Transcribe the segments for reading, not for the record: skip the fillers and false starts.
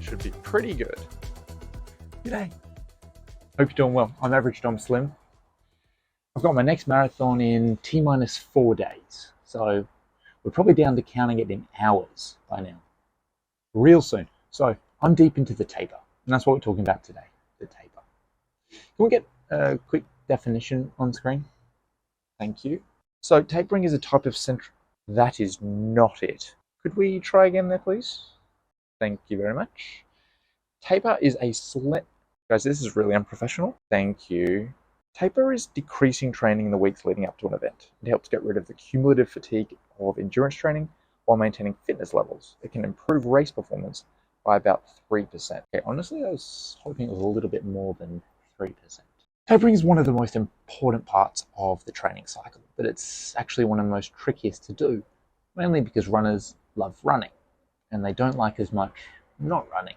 Should be pretty good. G'day. Hope you're doing well. I'm Average Dom Slim. I've got my next marathon in T-minus 4 days. So we're probably down to counting it in hours by now. Real soon. So I'm deep into the taper. And that's what we're talking about today, the taper. Can we get a quick definition on screen? Thank you. So tapering is a type of central... That is not it. Could we try again there, please? Thank you very much. Taper is a Guys, this is really unprofessional. Thank you. Taper is decreasing training in the weeks leading up to an event. It helps get rid of the cumulative fatigue of endurance training while maintaining fitness levels. It can improve race performance by about 3%. Okay, honestly, I was hoping it was a little bit more than 3%. Tapering is one of the most important parts of the training cycle, but it's actually one of the most trickiest to do, mainly because runners love running and they don't like as much not running.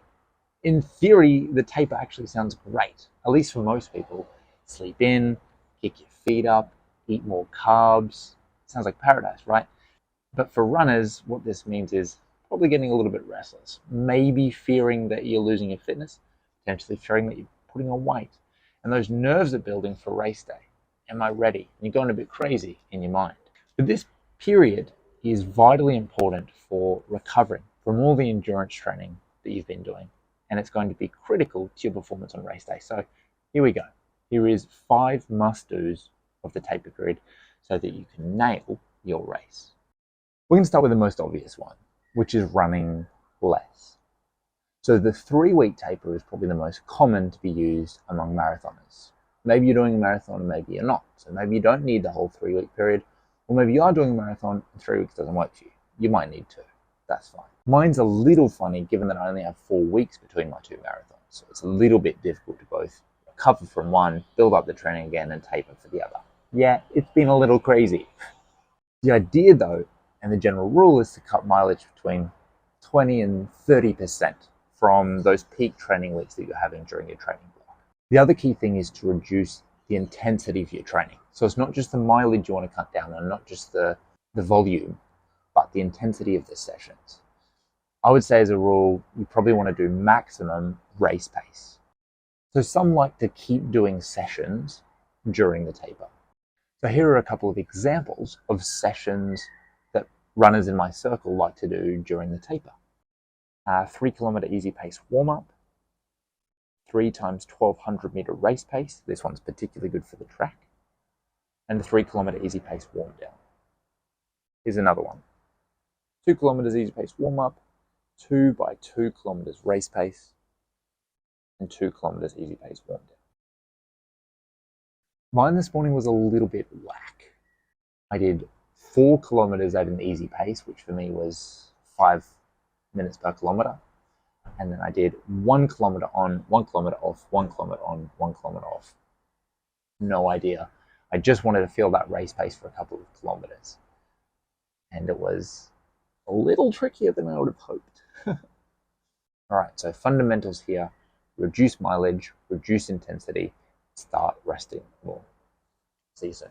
In theory, the taper actually sounds great, at least for most people. Sleep in, kick your feet up, eat more carbs. Sounds like paradise, right? But for runners, what this means is probably getting a little bit restless, maybe fearing that you're losing your fitness, potentially fearing that you're putting on weight. And those nerves are building for race day. Am I ready? And you're going a bit crazy in your mind. But this period is vitally important for recovering from all the endurance training that you've been doing. And it's going to be critical to your performance on race day. So here we go. Here is 5 must-dos of the taper period so that you can nail your race. We're going to start with the most obvious one, which is running less. So the 3-week taper is probably the most common to be used among marathoners. Maybe you're doing a marathon, maybe you're not. So maybe you don't need the whole 3-week period, or maybe you are doing a marathon and 3 weeks doesn't work for you. You might need to. That's fine. Mine's a little funny given that I only have 4 weeks between my 2 marathons. So it's a little bit difficult to both recover from one, build up the training again, and taper for the other. Yeah, it's been a little crazy. The idea though, and the general rule, is to cut mileage between 20 and 30% from those peak training weeks that you're having during your training block. The other key thing is to reduce the intensity of your training. So it's not just the mileage you want to cut down on, not just the volume, but the intensity of the sessions. I would say as a rule, you probably want to do maximum race pace. So some like to keep doing sessions during the taper. So here are a couple of examples of sessions that runners in my circle like to do during the taper. 3-kilometer easy pace warm-up, 3 times 1200 meter race pace. This one's particularly good for the track. And a 3-kilometer easy pace warm down. Here's another one. 2 kilometers easy pace warm-up, 2 by 2 kilometers race pace, and 2 kilometers easy pace warm down. Mine this morning was a little bit whack. I did 4 kilometers at an easy pace, which for me was 5 minutes per kilometer. And then I did 1 kilometer on, 1 kilometer off, 1 kilometer on, 1 kilometer off. No idea. I just wanted to feel that race pace for a couple of kilometers. And it was a little trickier than I would have hoped. All right, so fundamentals here: reduce mileage, reduce intensity, start resting more. See you soon.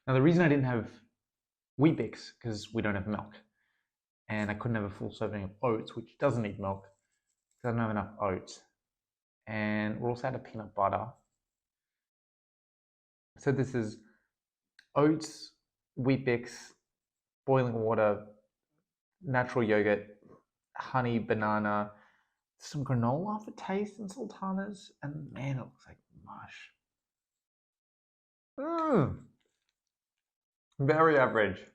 Now the reason I didn't have Wheat Bix, because we don't have milk, and I couldn't have a full serving of oats, which doesn't need milk, because I don't have enough oats. and we'll also add a peanut butter. So this is oats, wheat bix, boiling water, natural yogurt, honey, banana, some granola for taste and sultanas, and man, it looks like mush. Very average.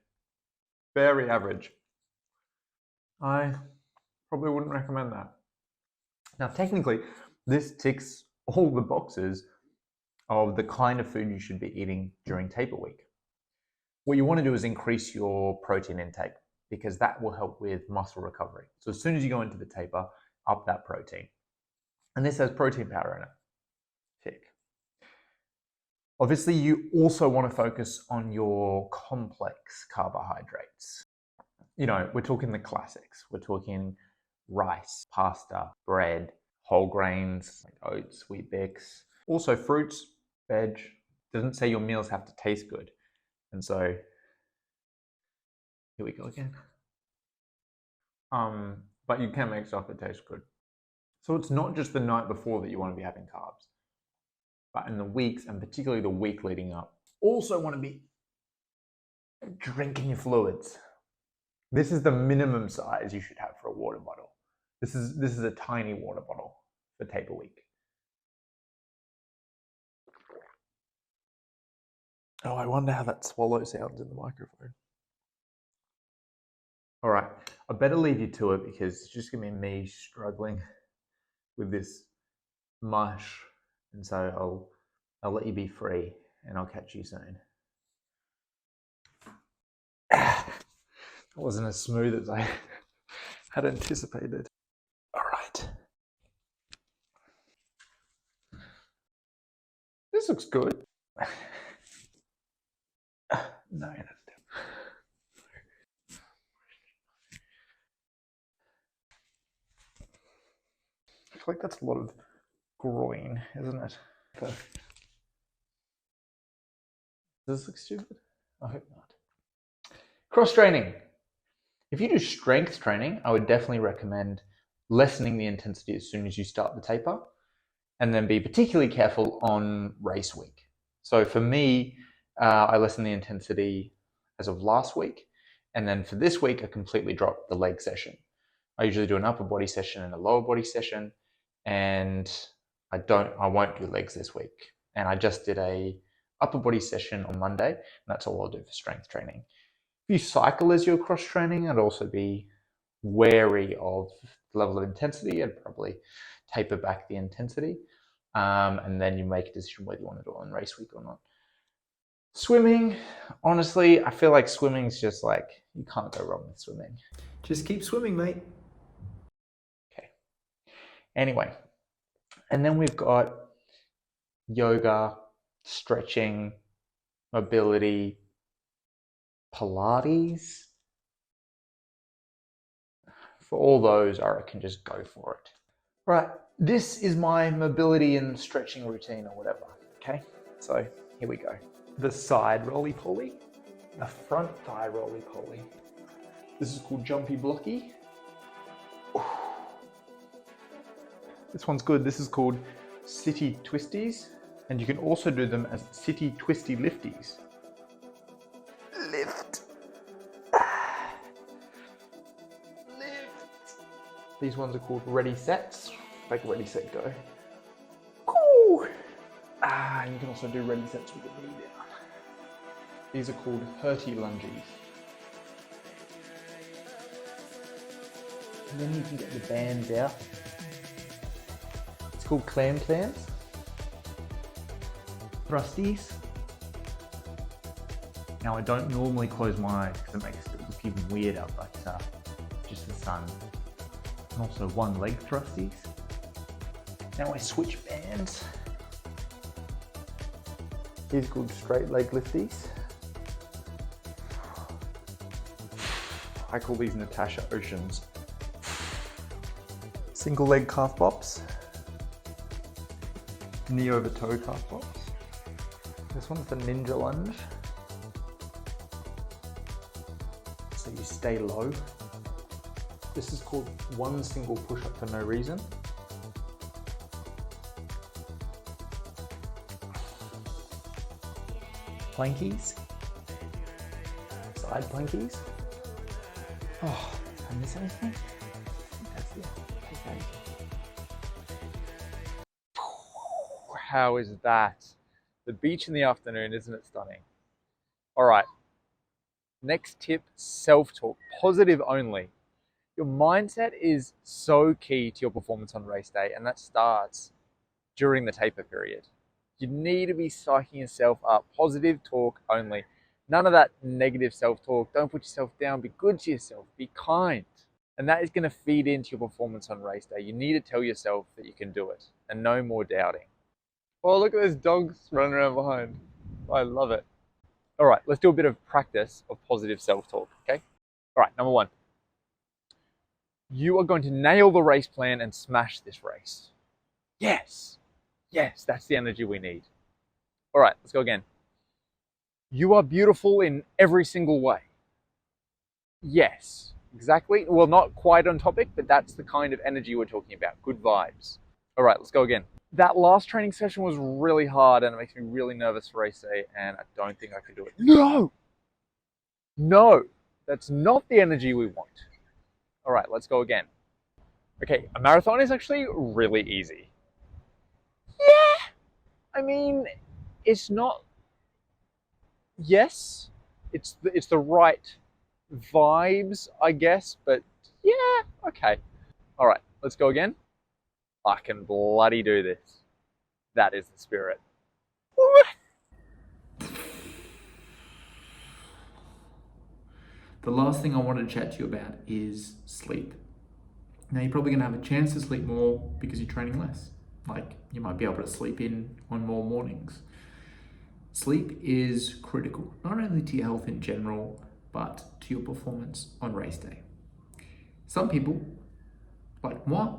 Very average. I probably wouldn't recommend that. Now, technically, this ticks all the boxes of the kind of food you should be eating during taper week. What you want to do is increase your protein intake because that will help with muscle recovery. So as soon as you go into the taper, up that protein. And this has protein powder in it. Tick. Obviously, you also want to focus on your complex carbohydrates. You know, we're talking the classics. We're talking rice, pasta, bread, whole grains, like oats, wheat bix. Also fruits, veg. Doesn't say your meals have to taste good. And so, here we go again. But you can make stuff that tastes good. So it's not just the night before that you want to be having carbs, but in the weeks, and particularly the week leading up, also want to be drinking your fluids. This is the minimum size you should have for a water bottle. This is a tiny water bottle for taper week. Oh, I wonder how that swallow sounds in the microphone. All right, I better leave you to it because it's just gonna be me struggling with this mush, and so I'll let you be free, and I'll catch you soon. That wasn't as smooth as I had anticipated. All right. This looks good. No, that's different. I feel like that's a lot of groin, isn't it? Does this look stupid? I hope not. Cross training. If you do strength training, I would definitely recommend lessening the intensity as soon as you start the taper, and then be particularly careful on race week. So for me, I lessened the intensity as of last week, and then for this week, I completely dropped the leg session. I usually do an upper body session and a lower body session, and I won't do legs this week. And I just did a upper body session on Monday, and that's all I'll do for strength training. If you cycle as your cross training, I'd also be wary of the level of intensity and probably taper back the intensity. And then you make a decision whether you want to do it on race week or not. Swimming, honestly, I feel like swimming's just like, you can't go wrong with swimming. Just keep swimming, mate. Okay. Anyway, and then we've got yoga, stretching, mobility, Pilates. For all those, I reckon just go for it. Right, this is my mobility and stretching routine or whatever, okay? So here we go. The side roly-poly, the front thigh roly-poly. This is called jumpy blocky. This one's good. This is called city twisties, and you can also do them as city twisty lifties. Lift. Lift. These ones are called ready sets. Like ready, set, go. Cool. And you can also do ready sets with the knee down. These are called hurty lunges. And then you can get the bands out. It's called clam clams. Thrusties. Now I don't normally close my eyes because it makes it look even weirder, but just the sun. And also one leg thrusties. Now I switch bands. These are called straight leg lifties. I call these Natasha Oceans. Single leg calf pops. Knee over toe calf pops. This one's the ninja lunge. So you stay low. This is called one single push-up for no reason. plankies, side plankies. Oh, did I miss anything? That's it. Okay. How is that? The beach in the afternoon, isn't it stunning? All right. Next tip, self-talk, positive only. Your mindset is so key to your performance on race day, and that starts during the taper period. You need to be psyching yourself up, positive talk only. None of that negative self-talk. Don't put yourself down. Be good to yourself. Be kind. And that is going to feed into your performance on race day. You need to tell yourself that you can do it and no more doubting. Oh, look at those dogs running around behind. I love it. All right, let's do a bit of practice of positive self-talk, okay? All right, number one. You are going to nail the race plan and smash this race. Yes. Yes, that's the energy we need. All right, let's go again. You are beautiful in every single way. Yes, exactly. Well, not quite on topic, but that's the kind of energy we're talking about. Good vibes. All right, let's go again. That last training session was really hard and it makes me really nervous for race day, and I don't think I could do it. No! No, that's not the energy we want. All right, let's go again. Okay, a marathon is actually really easy. Yeah! I mean, it's not... Yes, it's the right vibes, I guess, but yeah, okay. All right, let's go again. I can bloody do this. That is the spirit. The last thing I wanted to chat to you about is sleep. Now, you're probably going to have a chance to sleep more because you're training less. Like, you might be able to sleep in on more mornings. Sleep is critical, not only to your health in general, but to your performance on race day. Some people, like moi,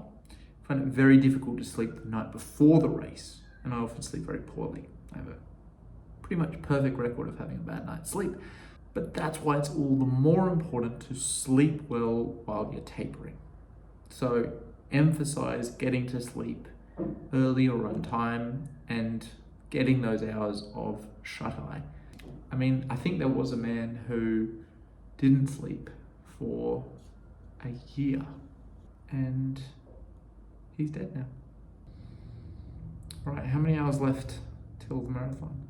find it very difficult to sleep the night before the race, and I often sleep very poorly. I have a pretty much perfect record of having a bad night's sleep. But that's why it's all the more important to sleep well while you're tapering. So emphasize getting to sleep early or on time and getting those hours of shut-eye. I mean, I think there was a man who didn't sleep for a year and he's dead now. All right, how many hours left till the marathon?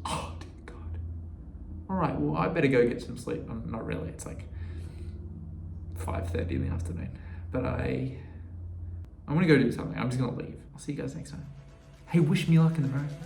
Oh, dear God. All right, well, I better go get some sleep. Not really, it's like 5:30 in the afternoon. But I'm gonna go do something. I'm just gonna leave. I'll see you guys next time. Hey, wish me luck in the marathon.